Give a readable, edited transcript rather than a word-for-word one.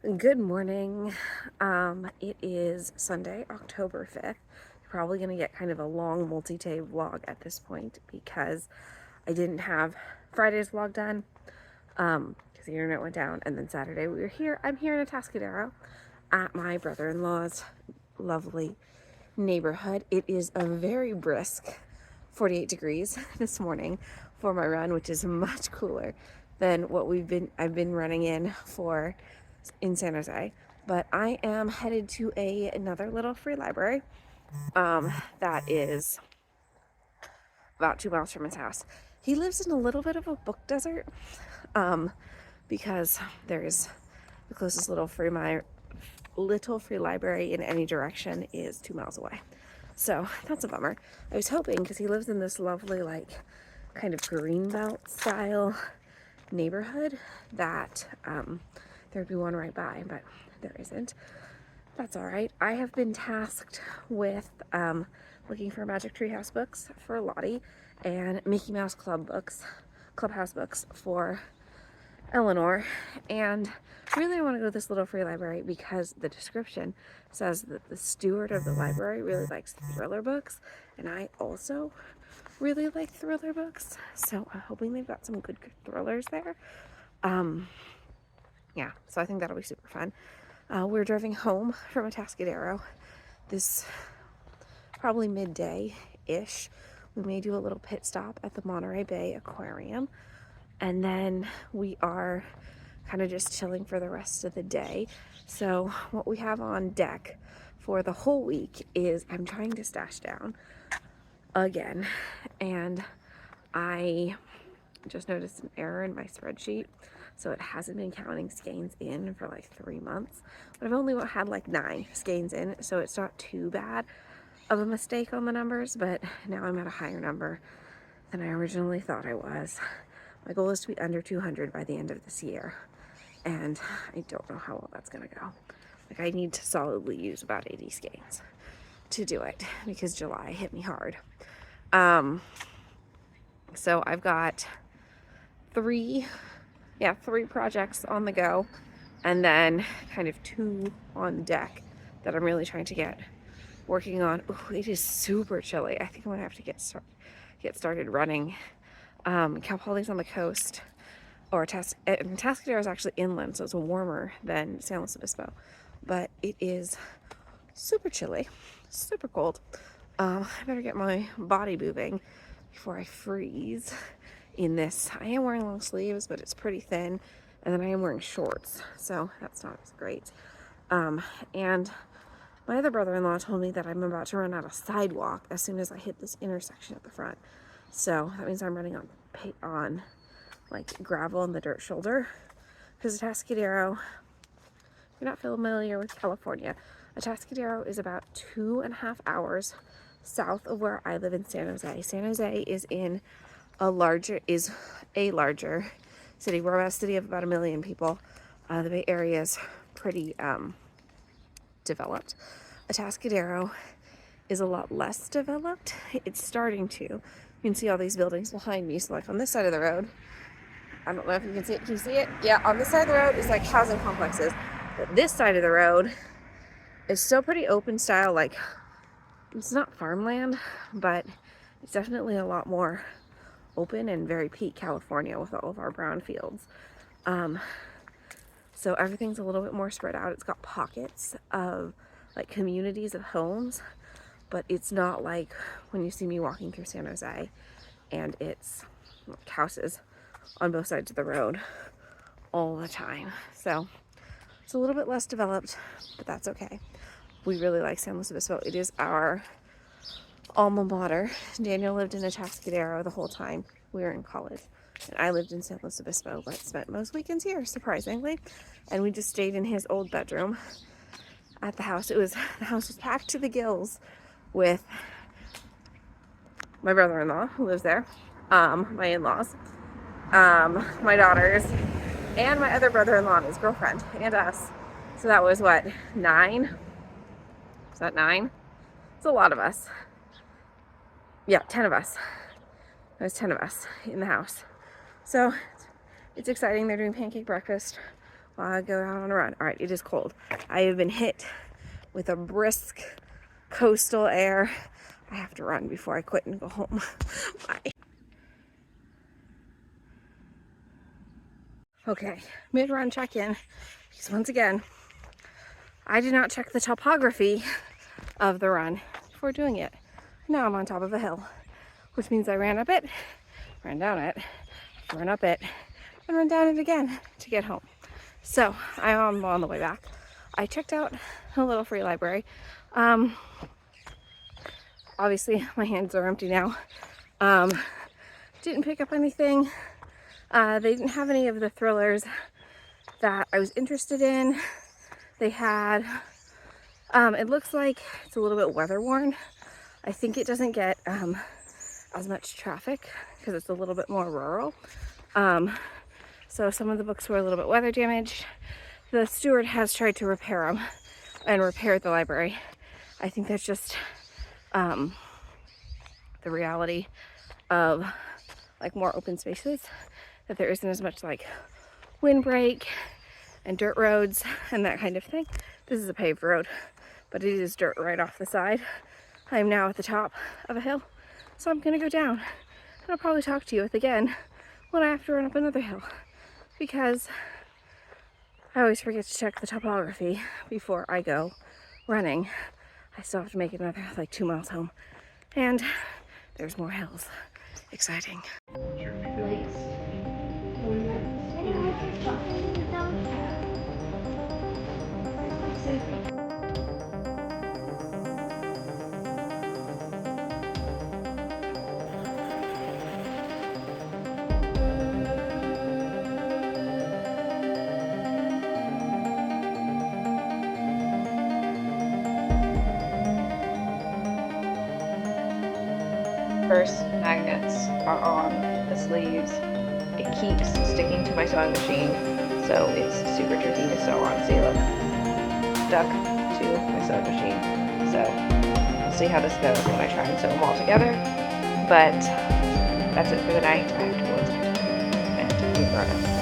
Good morning. It is Sunday, October 5th. You're probably going to get kind of a long multi-day vlog at this point because I didn't have Friday's vlog done because the internet went down, and then Saturday we were here. I'm here in Atascadero at my brother-in-law's lovely neighborhood. It is a very brisk 48 degrees this morning for my run, which is much cooler than what I've been running in San Jose. But I am headed to another little free library that is about 2 miles from his house. He lives in a little bit of a book desert because there's the closest little free library in any direction is 2 miles away. So that's a bummer. I was hoping, because he lives in this lovely, like, kind of greenbelt style neighborhood, that there'd be one right by, but there isn't. That's all right. I have been tasked with looking for Magic Treehouse books for Lottie and Mickey Mouse Clubhouse books for Eleanor, and really I want to go to this little free library because the description says that the steward of the library really likes thriller books, and I also really like thriller books, so I'm hoping they've got some good thrillers there. Yeah, so I think that'll be super fun. We're driving home from Atascadero this probably midday-ish. We may do a little pit stop at the Monterey Bay Aquarium, and then we are kind of just chilling for the rest of the day. So what we have on deck for the whole week is I'm trying to stash down again, and I just noticed an error in my spreadsheet, so it hasn't been counting skeins in for like 3 months, but I've only had like 9 skeins in, so it's not too bad of a mistake on the numbers, but now I'm at a higher number than I originally thought I was. My goal is to be under 200 by the end of this year, and I don't know how well that's gonna go. Like, I need to solidly use about 80 skeins to do it because July hit me hard. So I've got three projects on the go, and then kind of 2 on deck that I'm really trying to get working on. Ooh, it is super chilly. I think I'm gonna have to get started running. Cal Poly's on the coast, or Tascadero is actually inland, so it's warmer than San Luis Obispo, but it is super chilly, super cold. I better get my body moving before I freeze in this. I am wearing long sleeves, but it's pretty thin, and then I am wearing shorts, so that's not as great. And my other brother-in-law told me that I'm about to run out of sidewalk as soon as I hit this intersection at the front. So that means I'm running on like gravel and the dirt shoulder. Because Atascadero, if you're not familiar with California, Atascadero is about 2.5 hours south of where I live in San Jose. San Jose is a larger city. We're about a city of about 1 million people. The Bay Area is pretty developed. Atascadero is a lot less developed. It's starting to. You can see all these buildings behind me. So like on this side of the road, I don't know if you can see it. Can you see it? Yeah, on this side of the road is like housing complexes. But this side of the road is still pretty open style. Like, it's not farmland, but it's definitely a lot more open and very peak California with all of our brown fields. So everything's a little bit more spread out. It's got pockets of like communities of homes, but it's not like when you see me walking through San Jose and it's like houses on both sides of the road all the time. So it's a little bit less developed, but that's okay. We really like San Luis Obispo. It is our alma mater. Daniel lived in Atascadero the whole time we were in college, and I lived in San Luis Obispo, but spent most weekends here, surprisingly. And we just stayed in his old bedroom at the house. The house was packed to the gills with my brother-in-law who lives there, my in-laws, my daughters, and my other brother-in-law and his girlfriend, and us. So that was what, 9? Is that 9? It's a lot of us. Yeah, 10 of us. There was 10 of us in the house. So it's exciting. They're doing pancake breakfast while I go out on a run. All right, it is cold. I have been hit with a brisk coastal air. I have to run before I quit and go home. Bye. Okay, mid-run check-in, because once again, I did not check the topography of the run before doing it. Now I'm on top of a hill, which means I ran up it, ran down it, run up it, and run down it again to get home. So I'm on the way back. I checked out a little free library. Obviously my hands are empty now. Didn't pick up anything. They didn't have any of the thrillers that I was interested in. They had, it looks like it's a little bit weather worn. I think it doesn't get as much traffic because it's a little bit more rural. So some of the books were a little bit weather damaged. The steward has tried to repair them and repair the library. I think that's just the reality of like more open spaces, that there isn't as much like windbreak and dirt roads and that kind of thing. This is a paved road, but it is dirt right off the side. I am now at the top of a hill, so I'm gonna go down, and I'll probably talk to you again when I have to run up another hill, because I always forget to check the topography before I go running. I still have to make another like 2 miles home, and there's more hills. Exciting. First, magnets are on the sleeves. It keeps sticking to my sewing machine, so it's super tricky to sew on. See, look, stuck to my sewing machine. So we'll see how this goes when I try and sew them all together. But that's it for the night. I have to go and keep running.